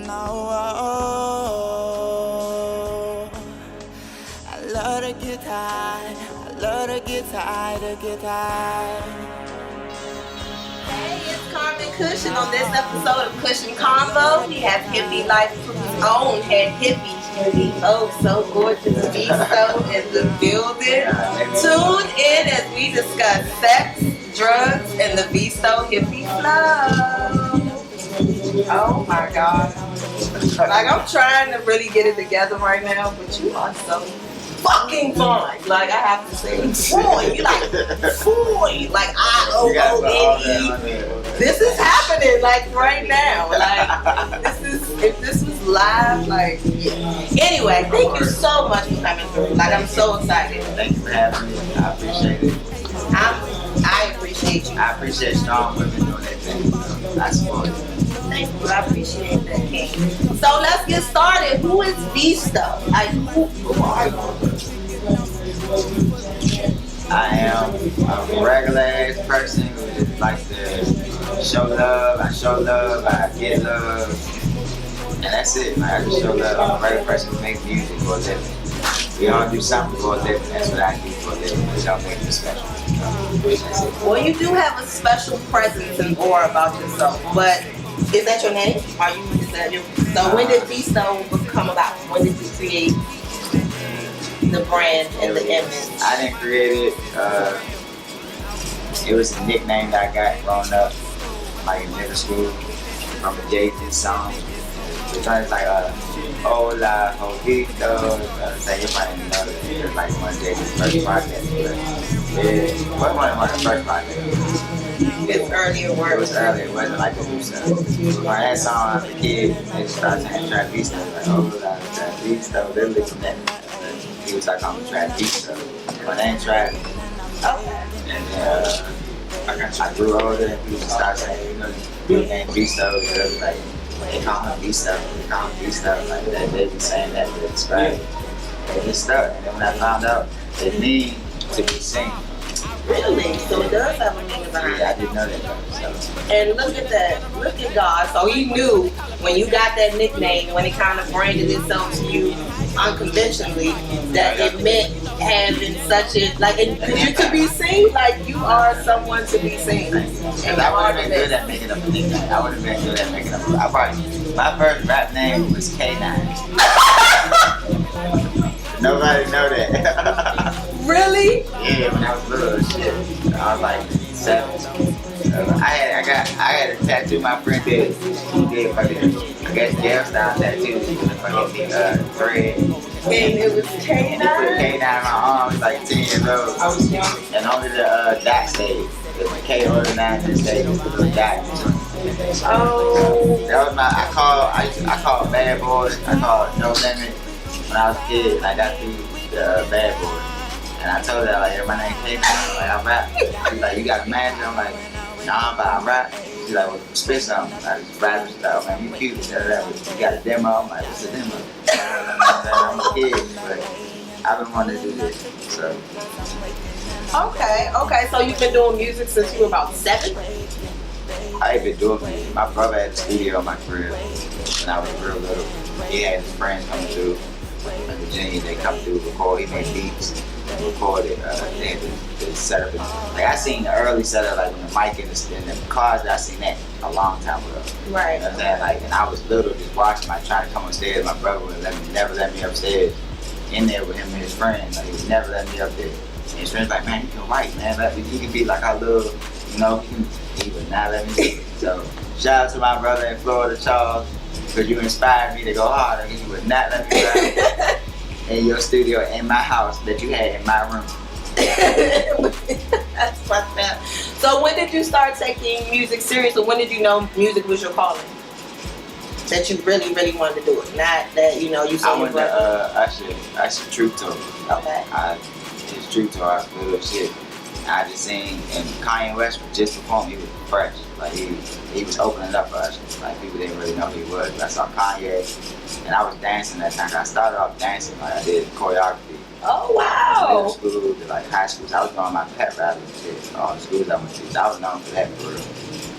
No, I love to get high. I love to get high, to get high. Hey, it's Karman Kush, and on this episode of Kush and Konvo, we have Hippie Life Krews' own Head Hippie. Oh, so gorgeous Visto in the building. Tune in as we discuss sex, drugs, and the Visto hippie flow. Oh my God. Like, I'm trying to really get it together right now, but you are so fucking fine. Like, I have to say, boy, you like, boy, like, I-O-O-N-E. This is happening, like, right now. Like, if this was live, like, yeah. Anyway, thank you so much for coming through. Like, I'm so excited. Thanks for having me. I appreciate it. I appreciate you. I appreciate strong women doing that thing. I support it. Thank you. I appreciate that, King. So let's get started. Who is Visto? Like, who are you? I am a regular ass person who just likes to show love. I show love. I get love. And that's it. Like, I just show love. I'm a regular person who makes music for a living. We all do something for a living. That's what I do for a living. Which don't make me special. That's it. Well, you do have a special presence and aura about yourself, but is that your name? Is that your? So when did Visto come about? When did you create the brand and the image? I didn't create it. It was a nickname that I got growing up, like in middle school, from a Jay-Z song. So it's like hola, jovito. Say you might know that it was like one of Jay-Z's first projects. It wasn't one of the first projects. It's earlier work. It was earlier. It wasn't like a new stuff. When that song as a kid, they started saying trap Visto. Like, hola, trap Visto. Literally from that. He was like, I'm a trap Visto. My name trap. Okay. And I grew older and people started saying, you know, your name Visto. Because like, they call him Visto. They call him Visto. Like that. They be saying that to describe it. And it stuck. And then when I found out, it means to be seen. Really? So it does have a meaning behind it. Yeah, I didn't know that though. So. And look at that. Look at God. So he knew when you got that nickname, when it kind of branded itself to you unconventionally, that it meant having such a, like, because you to be seen, like you are someone to be seen. And I would have been good at making up a nickname. I would have been good at making up my first rap name was K9. Nobody know that. Really? Yeah, when I was little, shit. I was like 7. I had a tattoo my friend did. He did fucking, I guess, jail style tattoo with the fucking thread. And it was K9? He put K9 on my arm. He was like 10 years old. And only the dot stayed. The K or the 9 just stayed. Just the little dot. Oh. That was my, I called Bad Boys. I called No Limit when I was a kid. And I got through the Bad Boys. And I told her, like, my name K9, like, I rap. She's like, you got a manager? I'm like, nah, but I rap. She's like, well, spit something. I just rap. She's like, oh, man, you cute. You got a demo? I'm like, what's a demo? I'm a kid, but I've been wanting to do this, so. Okay. So you've been doing music since you were about 7? I've been doing it. My brother had a studio in my crib when I was real little. He had his friends coming through in Virginia. They come through, record. He made beats. Recorded, they had the setup. Like I seen the early setup, like when the mic in the cars. I seen that a long time ago. Right. You know what I'm saying? Like, and I was little, just watching, like trying to come upstairs. My brother would never let me upstairs. In there with him and his friends, like he would never let me up there. And his friends like, man, you can write, man. Like, you can be like our little, you know. He would not let me do it. So shout out to my brother in Florida, Charles, because you inspired me to go harder. Because you would not let me write. In your studio in my house that you had in my room. That's fucked up. So when did you start taking music serious, or when did you know music was your calling? That you really, really wanted to do it, not that you saw your brother. I should Truth Tour. Okay. His Truth Tour, I was little shit. I just seen, and Kanye West was just performing. He was fresh, like he was opening up for us. Like people didn't really know who he was. But I saw Kanye, and I was dancing that time. I started off dancing, like I did choreography. Oh wow! Middle school to high schools. I was going my pep rally and shit. All the schools I went to. So I was known for that for real.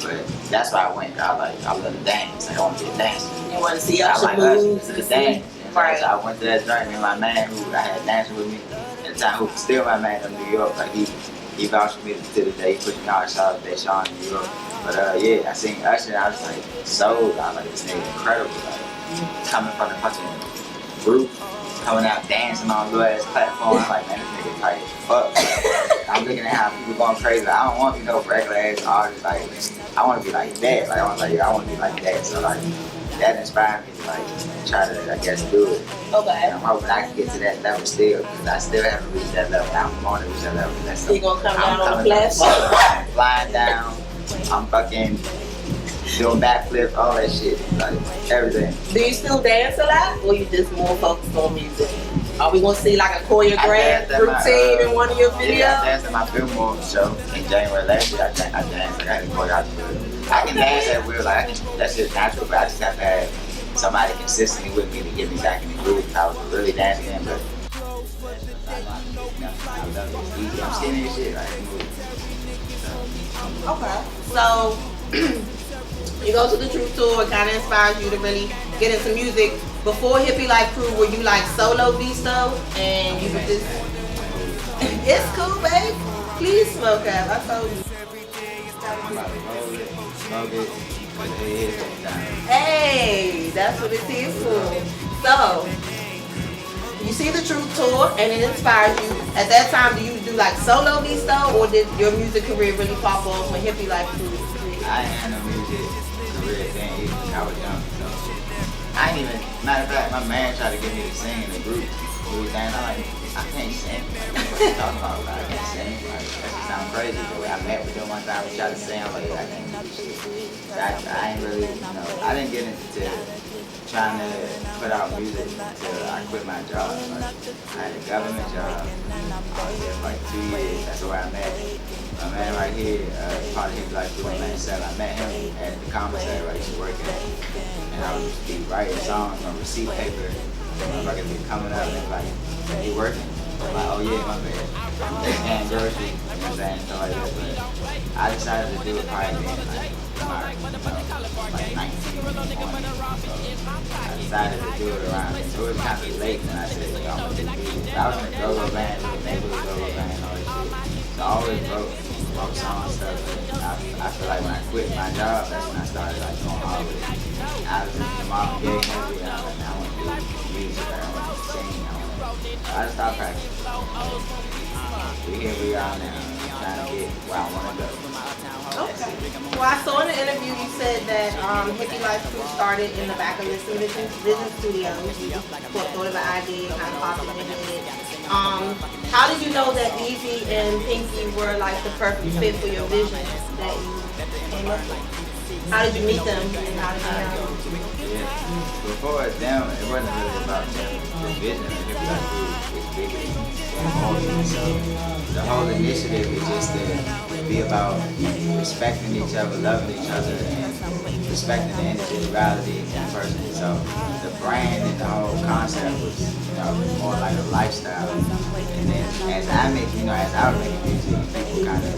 But that's why I went. I love to dance. Like, I want to be a dancer. You want to see I Usher like Usher moves to and dance. see. Right. So I went to that joint, and my man who I had dancing with me at the time, who was still my man in New York, like he vouched for me to the day. He put me on. Shout out to Sean in New York. But yeah, I seen Usher, and I was like sold. I was like, this nigga incredible. Like, coming from the fucking group, coming out dancing on a little ass platform. I'm like, man, this nigga tight as fuck. Like, I'm looking at how people going crazy. Like, I don't want to be no regular ass artist. Like, I want to be like that. Like, I want to be like that. So like, that inspired me to like try to, I guess, do it. Okay. And I'm hoping I can get to that level still, because I still haven't reached that level. I'm going to reach that level. That's so you gonna come down on the platform? I'm flying down. I'm fucking doing backflips, all that shit, like everything. Do you still dance a lot, or you just more focused on music? Are we gonna see like a choreographed routine in one of your videos? Yeah, I danced at my Fillmore show in January last year. I danced. I got to choreograph. I can dance at will. Like, that's just natural, but I just have to have somebody consistently with me to get me back in the groove. I was really dancing then, but I love it. It's easy. I'm skinny as shit. Like, okay. So you go to the Truth Tour. It kind of inspires you to really get into music. Before Hippie Life Krews, were you like solo Visto and you could just? It's cool, babe. Please smoke up. I told you. Hey, that's what it's here for. So, you see the Truth Tour and it inspires you. At that time, do you do like solo Visto, or did your music career really pop off when Hippie Life Krews? I ain't had no music career then either. I was young, so I ain't even. Matter of fact, my man tried to get me to sing in the group. We was dancing. I'm like, I can't sing. Like, what you talking about? Like, I can't sing. Like, that just sounds crazy. The way I met with them one time, we tried to sing. I'm like, I can't do this shit. I ain't really, I didn't get into trying to put out music until I quit my job. Like, I had a government job. I was there for like 2 years. That's where I met my man right here, part of Hippie Life Krews, I met him at the commissary where I used to work at. And I would just be writing songs on receipt paper. Motherfuckers be coming up and like, you working? I'm like, oh yeah, my bad. And groceries, you know what I'm saying? Stuff like that. But I decided to do it probably then, like 19, 20. So I decided to do it around then. So it was kind of late when I said, yo, I'm gonna do music. I was in a go-go band, neighborhood go-go band, all that shit. So I always wrote songs stuff. I feel like when I quit my job, that's when I started like going all with it. I was in the mom gay heavy. I was like, I want to do music. I want to sing. I just started practicing. Here we are now, trying to get where I want to go. Okay. Well, I saw in the interview you said that Hippie Life Krews started in the back of your vision studio. You thought of an idea, kind of popped in your head. How did you know that Easy and Pinky were like the perfect fit for your vision that you came up with? How did you meet them and how did you know? Before them, it wasn't really about them. The vision of Hippie Life Krews is bigger than all of it. So the whole initiative is just to be about respecting each other, loving each other, and respecting the individuality of the person. So the brand and the whole concept was, more like a lifestyle. And then as I make, as I was making music, people kind of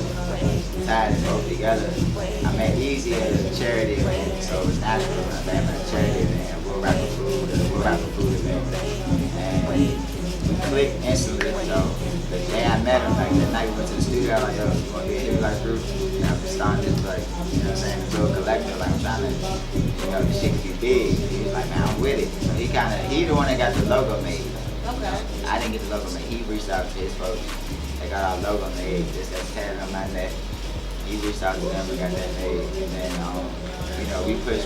tied it both together. I made Easy at a charity event, so it was natural. I met him at a charity event, World Rapper Food event, and we clicked instantly. So the day I met him, like the night we went to the studio, I was like, yo, you want to be a Hippie Life Krews? And I'm just starting this, like, this little collective, like I'm trying to, this shit could be big. He was like, man, I'm with it. So he the one that got the logo made. Okay. I didn't get the logo made. He reached out to his folks. They got our logo made. Just that tatted on my neck. He reached out to them and got that made. And then,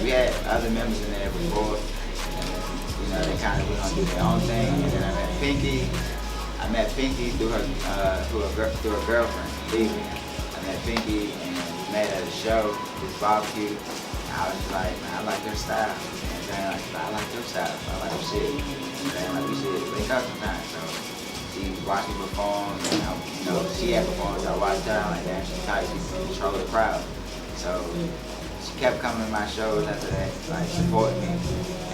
we had other members in there before. And, they kind of went on to do their own thing. And then I met Pinky through her girlfriend, Lee. I met Pinky and met at a show, this barbecue. I was like, man, I like their style. And then I like your style. I like your shit. And then we should link up sometime. So she watched me perform, and she had performed, so I watched her. I'm like, damn, she's tight. She can control the crowd. So she kept coming to my shows after that, like supporting me.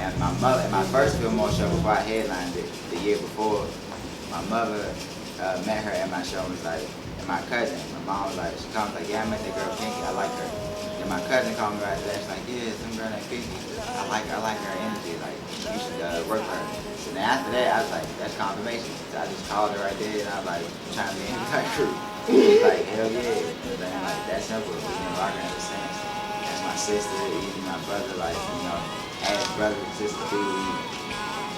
And my mother, in my first Fillmore show before I headlined it the year before, my mother met her at my show and was like, and my cousin, my mom was like, she comes like, yeah, I met that girl Pinky, I like her. And my cousin called me right there. She's like, yeah, some girl named Pinky. I like her energy. Like, you should work for her. So then after that, I was like, that's confirmation. So I just called her right there, and I was like, trying to be in the Hippie Crew. She's like, hell yeah. And then, like, that's simple. We've been rocking ever since. That's my sister, even my brother, like, you know, as brother and sister too. We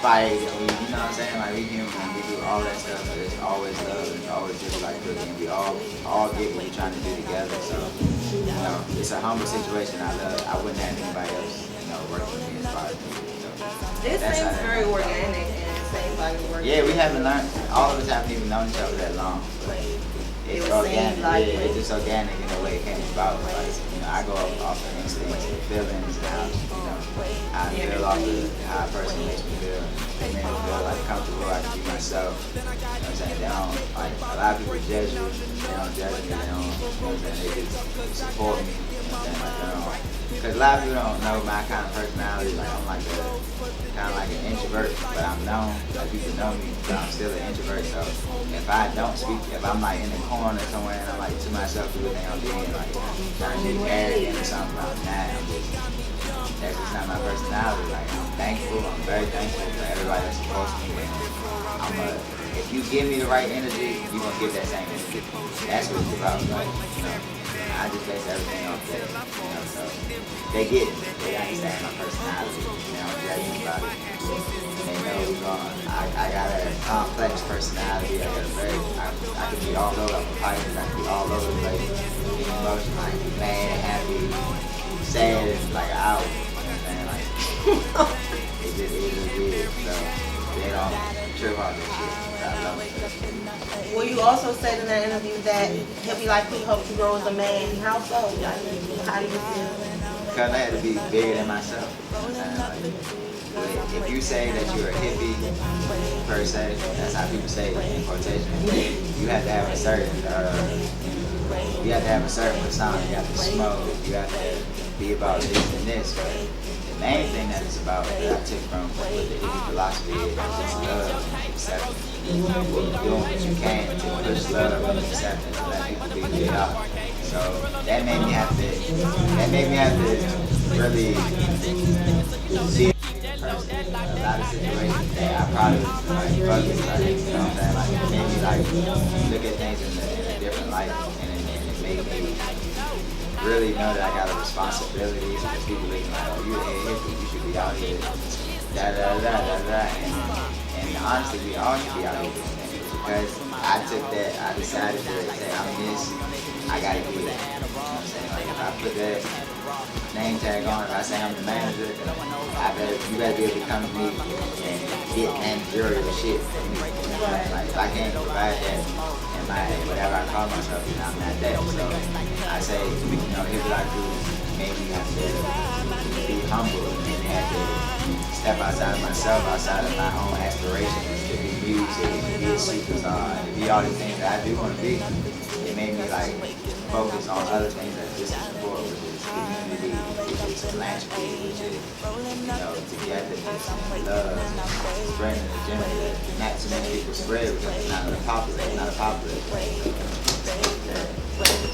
fight and we, you know what I'm saying? Like, we human and we do all that stuff, but it's always love and it's always just like cooking. We all get what we're trying to do together. So, you know, it's a humble situation. I wouldn't have anybody else, you know, working with me as far as me. So, this seems very organic and it seems like it works. yeah, we haven't learned, all of us haven't even known each other that long. But it's organic, like yeah, it's just organic in the way it came about. Like, you know, I go off of instincts and feelings and how, you know, how I feel off of how a person makes me feel. They make me feel like comfortable, I can be myself. You know what I'm saying? They don't, like, a lot of people judge you, they don't judge me, they don't, you know what I'm saying? They just support me, you know what I'm saying? Like, they don't, because a lot of people don't know my kind of personality. Like, I'm like kind of like an introvert, but I'm known, like people know me, but I'm still an introvert. So if I don't speak, if I'm like in the corner somewhere and I'm like to myself, people think I'm being like trying to get arrogant or something. I'm not. That's just not my personality. Like, I'm thankful. I'm very thankful for everybody that supports me. And if you give me the right energy, you're gonna give that same energy. That's what it's about. Like, you know, I just base everything off that. You know, so they get it. They understand my personality. They don't judge me about it. They know we're going. I got a complex personality. I could be all over the place. I could be all over the place. Be emotional, like mad, happy, sad, like an hour. Like, it just weird. So they don't trip on this shit. I love it. Well, you also said in that interview that Hippie Life Krews hopes to grow as a man. How so? Like, how do you feel? Because I had to be bigger than myself. Like, if you say that you're a hippie, per se, that's how people say it in quotation. You have to have a certain persona. You have to smoke. You have to be about this and this. But the main thing that it's about that I took from what the hippie philosophy is just love and acceptance. Doing what you can to push love and acceptance and let people be who they are. So that made me have to really see a lot of situations that I probably was like bugging, like, you know what I'm saying? Like, it made me like look at things in a different light, and it made me really know that I got a responsibility. Because people looking like, oh, you're a head hippie, you should be out here, and honestly, we all should be out here doing that. Because I took that, I decided to say, I'm this, I gotta do it. You know what I'm saying? Like, if I put that name tag on, if I say I'm the manager, you better be able to come to me and get managerial shit from me. You know what I'm saying? Like, if I can't provide that in my whatever I call myself, then I'm not that. So I say, you know, Hippie Life Krews made me have to be humble and have to step outside of myself, outside of my own aspirations, to be music, to be a superstar, to be all the things that I do want to be. It made me like focus on other things that this is for, which is community, which is philanthropy, which is, you know, togetherness and love, spreading the agenda that not too many people spread because it's not popular.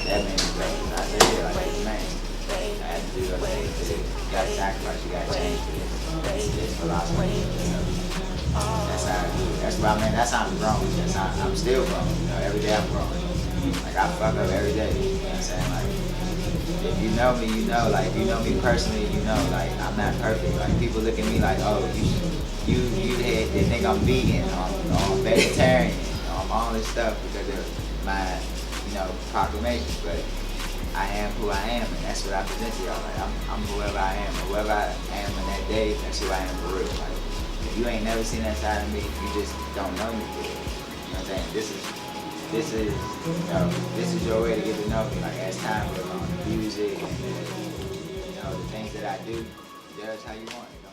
That made me go. I said, yeah, like, man, I had to do those things. You gotta sacrifice, you gotta change this philosophy. You know? That's how I do it. That's what I mean. That's how I'm growing. That's how I'm still growing. You know, every day I'm growing. Like, I fuck up every day. You know what I'm saying? Like, if you know me, you know. Like, if you know me personally, you know. Like, I'm not perfect. Like, people look at me like, oh, they think I'm vegan, or I'm vegetarian, or I'm all this stuff because of my, you know, proclamations. But I am who I am, and that's what I present to y'all. Like, I'm whoever I am. Whoever I am in that day, that's who I am for real. Like, if you ain't never seen that side of me, you just don't know me for real. You know what I'm saying? This is your way to get to know me. Like, as time goes on, the music and, you know, the things that I do, judge how you want it.